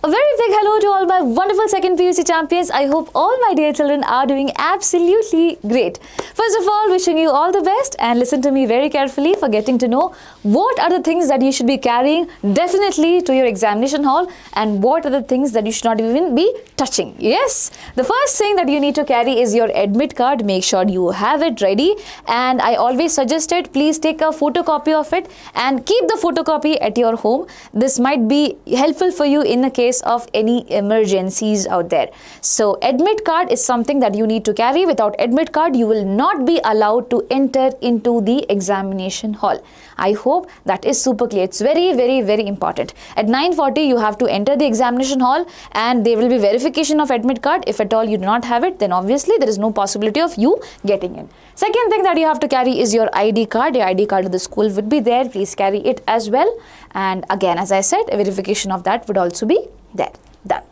A very big hello to all my wonderful second PUC champions. I hope all my dear children are doing absolutely great. First of all, wishing you all the best, and listen to me very carefully for getting to know what are the things that you should be carrying definitely to your examination hall, and what are the things that you should not even be touching. Yes, the first thing that you need to carry is your admit card. Make sure you have it ready, and I always suggested please take a photocopy of it and keep the photocopy at your home. This might be helpful for you in a case of any emergencies out there. So admit card is something that you need to carry. Without admit card, you will not be allowed to enter into the examination hall. I hope that is super clear. It's very, very, very important. At 9:40, you have to enter the examination hall, and there will be verification of admit card. If at all you do not have it, then obviously there is no possibility of you getting in. Second thing that you have to carry is your ID card. Your ID card of the school would be there. Please carry it as well. And again, as I said, a verification of that would also be there. Done.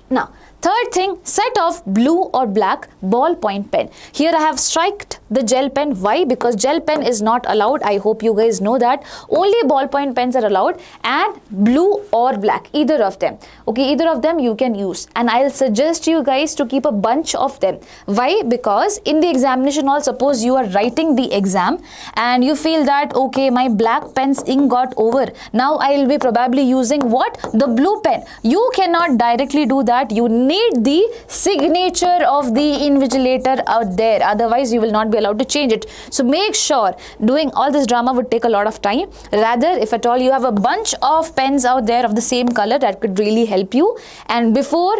Now, third thing, set of blue or black ballpoint pen. Here I have striked the gel pen. Why? Because gel pen is not allowed. I hope you guys know that. Only ballpoint pens are allowed, and blue or black, either of them. Okay, either of them you can use. And I'll suggest you guys to keep a bunch of them. Why? Because in the examination hall, suppose you are writing the exam and you feel that, okay, my black pen's ink got over. Now I will be probably using what? The blue pen. You cannot directly do that. You need the signature of the invigilator out there. Otherwise, you will not be allowed to change it. So make sure doing all this drama would take a lot of time. Rather, if at all you have a bunch of pens out there of the same color, that could really help you. And before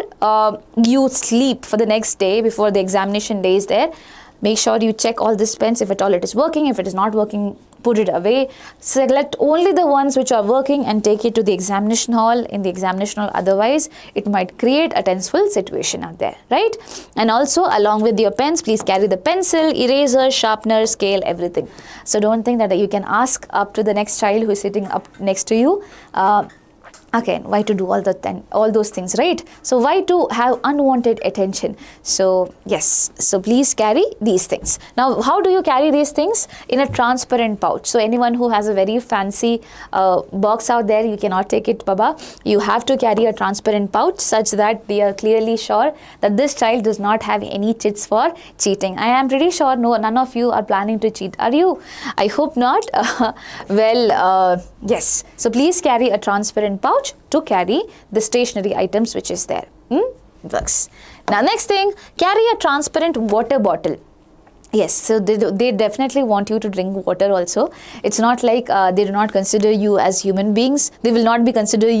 you sleep for the next day, before the examination day is there, make sure you check all these pens. If at all it is working, if it is not working, put it away. Select only the ones which are working and take it to the examination hall. In the examination hall, otherwise it might create a tenseful situation out there, right? And also, along with your pens, please carry the pencil, eraser, sharpener, scale, everything. So don't think that you can ask up to the next child who is sitting up next to you, again, why to do all those things, right? So why to have unwanted attention? So yes, so please carry these things. Now, how do you carry these things? In a transparent pouch. So anyone who has a very fancy box out there, you cannot take it, Baba. You have to carry a transparent pouch such that we are clearly sure that this child does not have any chits for cheating. I am pretty sure none of you are planning to cheat. Are you? I hope not. Yes. So please carry a transparent pouch to carry the stationery items which is there. Works. Now, next thing, carry a transparent water bottle. Yes, so they definitely want you to drink water also. It's not like they do not consider you as human beings. They will not be considering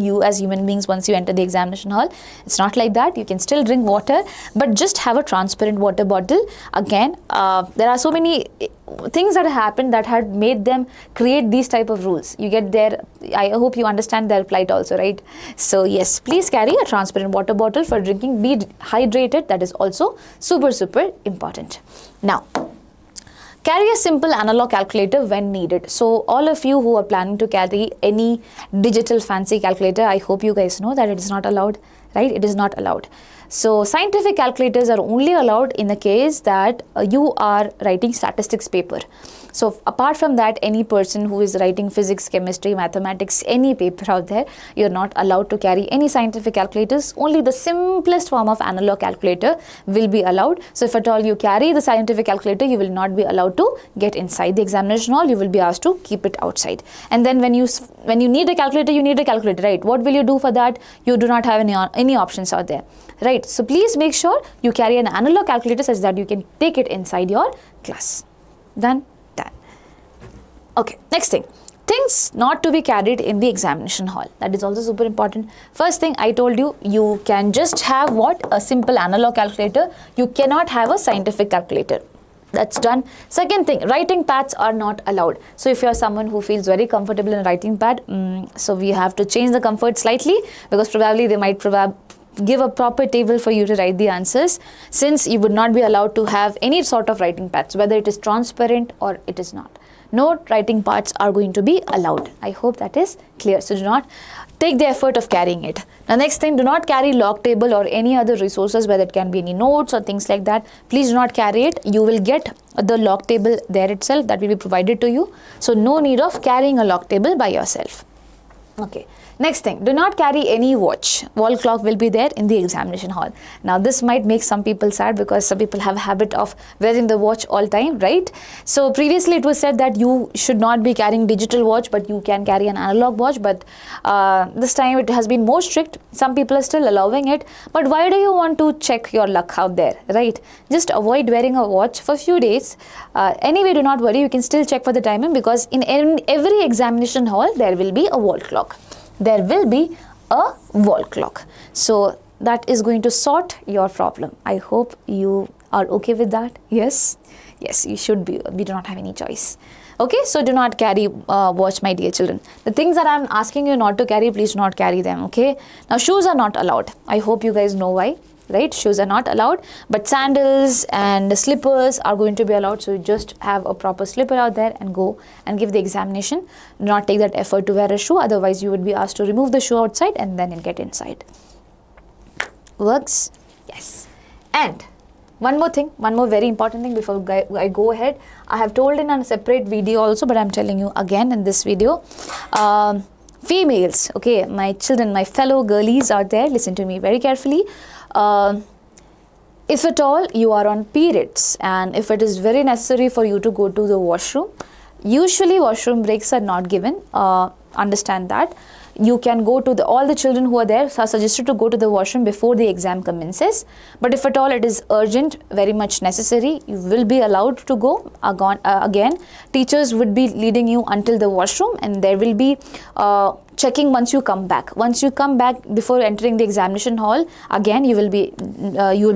you as human beings once you enter the examination hall. It's not like that. You can still drink water, but just have a transparent water bottle. Again, there are so many things that happened that had made them create these type of rules. You get there. I hope you understand their plight also, right? So yes, please carry a transparent water bottle for drinking. Be hydrated. That is also super important. Now, carry a simple analog calculator when needed. So all of you who are planning to carry any digital fancy calculator, I hope you guys know that it is not allowed, right? It is not allowed. So scientific calculators are only allowed in the case that you are writing statistics paper. So apart from that, any person who is writing physics, chemistry, mathematics, any paper out there, you're not allowed to carry any scientific calculators. Only the simplest form of analog calculator will be allowed. So if at all you carry the scientific calculator, you will not be allowed to get inside the examination hall. You will be asked to keep it outside. And then when you need a calculator, you need a calculator, right? What will you do for that? You do not have any options out there, right? So please make sure you carry an analog calculator such that you can take it inside your class. Done. Okay, next thing, things not to be carried in the examination hall. That is also super important. First thing, I told you, you can just have what? A simple analog calculator. You cannot have a scientific calculator. That's done. Second thing, writing pads are not allowed. So if you are someone who feels very comfortable in a writing pad, so we have to change the comfort slightly, because probably they might give a proper table for you to write the answers, since you would not be allowed to have any sort of writing pads, whether it is transparent or it is not. No writing pads are going to be allowed. I hope that is clear. So do not take the effort of carrying it. Now, next thing, do not carry log table or any other resources, whether it can be any notes or things like that. Please do not carry it. You will get the log table there itself, that will be provided to you. So no need of carrying a log table by yourself. Okay. Next thing, do not carry any watch. Wall clock will be there in the examination hall. Now this might make some people sad because some people have a habit of wearing the watch all time, right? So previously it was said that you should not be carrying digital watch, but you can carry an analog watch. But this time it has been more strict. Some people are still allowing it. But why do you want to check your luck out there, right? Just avoid wearing a watch for a few days. Anyway, do not worry. You can still check for the timing because in every examination hall there will be a wall clock. There will be a wall clock. So that is going to sort your problem. I hope you are okay with that. Yes? Yes, you should be. We do not have any choice. Okay, so do not carry watch, my dear children. The things that I'm asking you not to carry, please do not carry them, okay? Now, shoes are not allowed. I hope you guys know why. Right, shoes are not allowed, but sandals and slippers are going to be allowed. So you just have a proper slipper out there and go and give the examination. Do not take that effort to wear a shoe, otherwise you would be asked to remove the shoe outside and then get inside. Works? Yes. And one more thing, one more very important thing before I go ahead. I have told in a separate video also, but I'm telling you again in this video. Females, okay, my children, my fellow girlies out there, listen to me very carefully. If at all you are on periods and if it is very necessary for you to go to the washroom, usually washroom breaks are not given. Understand that. You can go to all the children who are there are suggested to go to the washroom before the exam commences. But if at all it is urgent, very much necessary, you will be allowed to go. Again, teachers would be leading you until the washroom and there will be checking once you come back. Once you come back before entering the examination hall, again you will be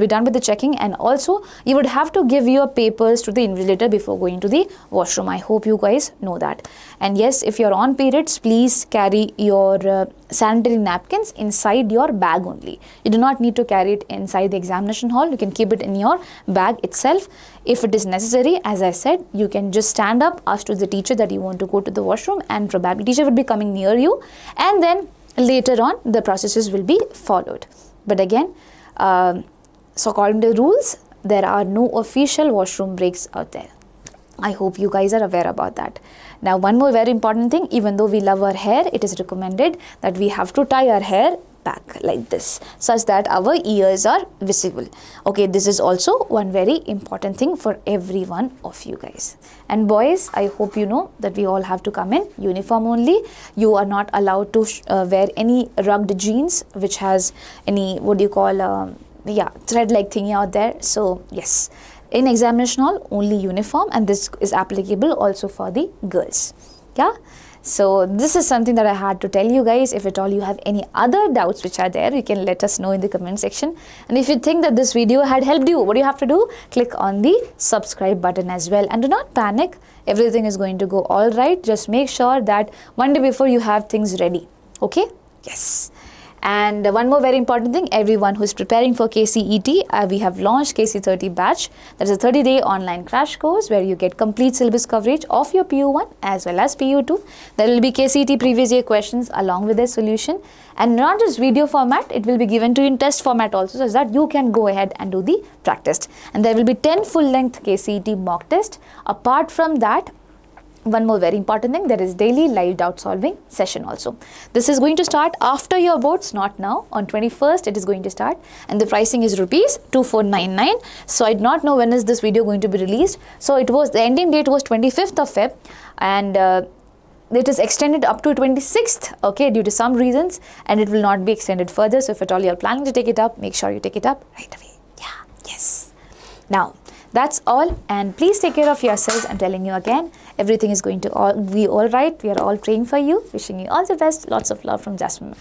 done with the checking, and also you would have to give your papers to the invigilator before going to the washroom. I hope you guys know that. And yes, if you're on periods, please carry your sanitary napkins inside your bag only. You do not need to carry it inside the examination hall. You can keep it in your bag itself. If it is necessary, as I said, you can just stand up, ask to the teacher that you want to go to the washroom, and probably teacher will be coming near you, and then later on the processes will be followed. But again, so according to the rules, there are no official washroom breaks out there. I hope you guys are aware about that. Now, one more very important thing, even though we love our hair, it is recommended that we have to tie our hair back like this, such that our ears are visible. Okay, this is also one very important thing for every one of you guys. And boys, I hope you know that we all have to come in uniform only. You are not allowed to wear any rugged jeans which has any, what do you call, thread like thingy out there. So yes, in examination hall only uniform, and this is applicable also for the girls. Yeah, so this is something that I had to tell you guys. If at all you have any other doubts which are there, you can let us know in the comment section. And if you think that this video had helped you, what do you have to do? Click on the subscribe button as well, and do not panic. Everything is going to go all right. Just make sure that one day before you have things ready. Okay? Yes. And one more very important thing, everyone who is preparing for KCET, we have launched KC30 batch. That is a 30-day online crash course where you get complete syllabus coverage of your PU1 as well as PU2. There will be KCET previous year questions along with their solution, and not just video format, it will be given to you in test format also, so that you can go ahead and do the practice. And there will be 10 full-length KCET mock test. Apart from that, one more very important thing, there is daily live doubt solving session also. This is going to start after your boards, not now. On 21st it is going to start, and the pricing is rupees 2499. So I do not know when is this video going to be released. So it was, the ending date was 25th of Feb, and it is extended up to 26th, okay, due to some reasons, and it will not be extended further. So if at all you are planning to take it up, make sure you take it up right away. Yeah, yes. Now, that's all, and please take care of yourselves. I'm telling you again, everything is going to be all right. We are all praying for you, wishing you all the best. Lots of love from Jasmine.